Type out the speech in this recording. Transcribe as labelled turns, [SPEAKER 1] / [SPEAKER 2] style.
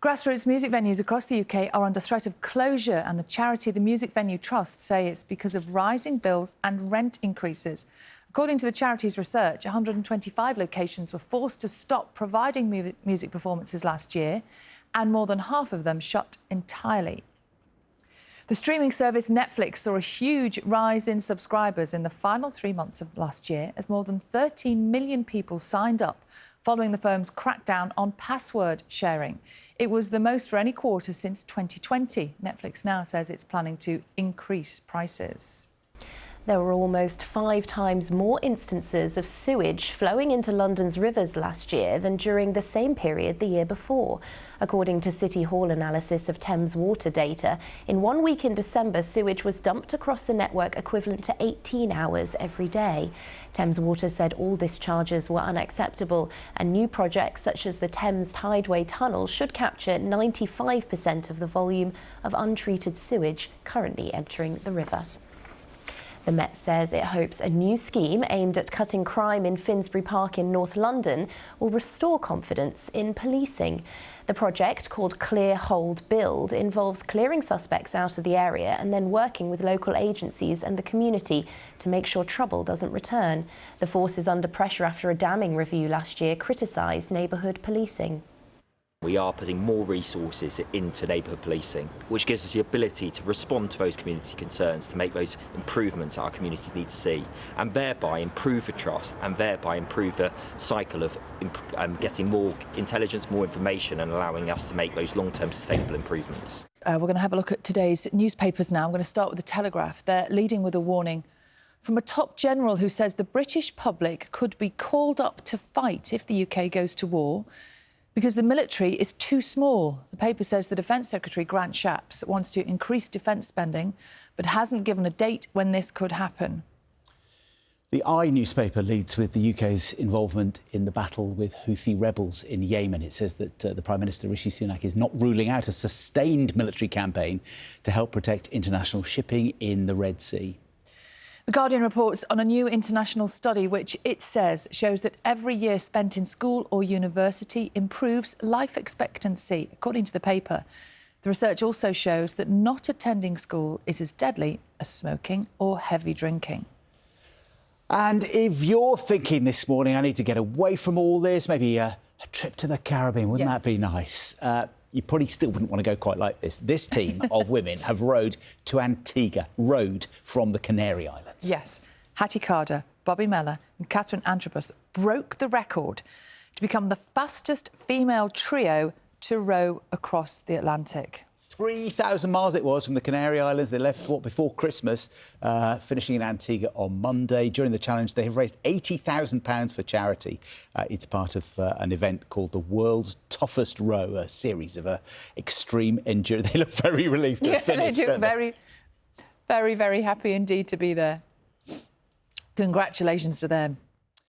[SPEAKER 1] Grassroots music venues across the UK are under threat of closure, and the charity The Music Venue Trust say it's because of rising bills and rent increases. According to the charity's research, 125 locations were forced to stop providing music performances last year, and more than half of them shut entirely. The streaming service Netflix saw a huge rise in subscribers in the final 3 months of last year, as more than 13 million people signed up following the firm's crackdown on password sharing. It was the most for any quarter since 2020. Netflix now says it's planning to increase prices.
[SPEAKER 2] There were almost 5 times more instances of sewage flowing into London's rivers last year than during the same period the year before. According to City Hall analysis of Thames water data, in 1 week in December, sewage was dumped across the network equivalent to 18 hours every day. Thames Water said all discharges were unacceptable, and new projects such as the Thames Tideway Tunnel should capture 95% of the volume of untreated sewage currently entering the river. The Met says it hopes a new scheme aimed at cutting crime in Finsbury Park in North London will restore confidence in policing. The project, called Clear, Hold, Build, involves clearing suspects out of the area and then working with local agencies and the community to make sure trouble doesn't return. The force is under pressure after a damning review last year criticised neighbourhood policing.
[SPEAKER 3] We are putting more resources into neighbourhood policing, which gives us the ability to respond to those community concerns, to make those improvements that our communities need to see, and thereby improve the trust, and thereby improve the cycle of getting more intelligence, more information, and allowing us to make those long-term sustainable improvements.
[SPEAKER 1] We're going to have a look at today's newspapers now. I'm going to start with the Telegraph. They're leading with a warning from a top general who says the British public could be called up to fight if the UK goes to war, because the military is too small. The paper says the Defence Secretary, Grant Shapps, wants to increase defence spending, but hasn't given a date when this could happen.
[SPEAKER 4] The I newspaper leads with the UK's involvement in the battle with Houthi rebels in Yemen. It says that the Prime Minister, Rishi Sunak, is not ruling out a sustained military campaign to help protect international shipping in the Red Sea.
[SPEAKER 1] The Guardian reports on a new international study which it says shows that every year spent in school or university improves life expectancy. According to the paper, the research also shows that not attending school is as deadly as smoking or heavy drinking.
[SPEAKER 4] And if you're thinking this morning, I need to get away from all this, maybe a trip to the Caribbean, wouldn't that be nice? You probably still wouldn't want to go quite like this. This team of women have rowed to Antigua, rowed from the Canary Islands.
[SPEAKER 1] Yes. Hattie Carter, Bobby Mellor and Catherine Antrobus broke the record to become the fastest female trio to row across the Atlantic.
[SPEAKER 4] 3,000 miles it was from the Canary Islands. They left before Christmas, finishing in Antigua on Monday. During the challenge, they have raised £80,000 for charity. It's part of an event called the World's Toughest Row, a series of extreme endurance. They look very relieved to finish.
[SPEAKER 1] They do. Very, very, very happy indeed to be there. Congratulations to them.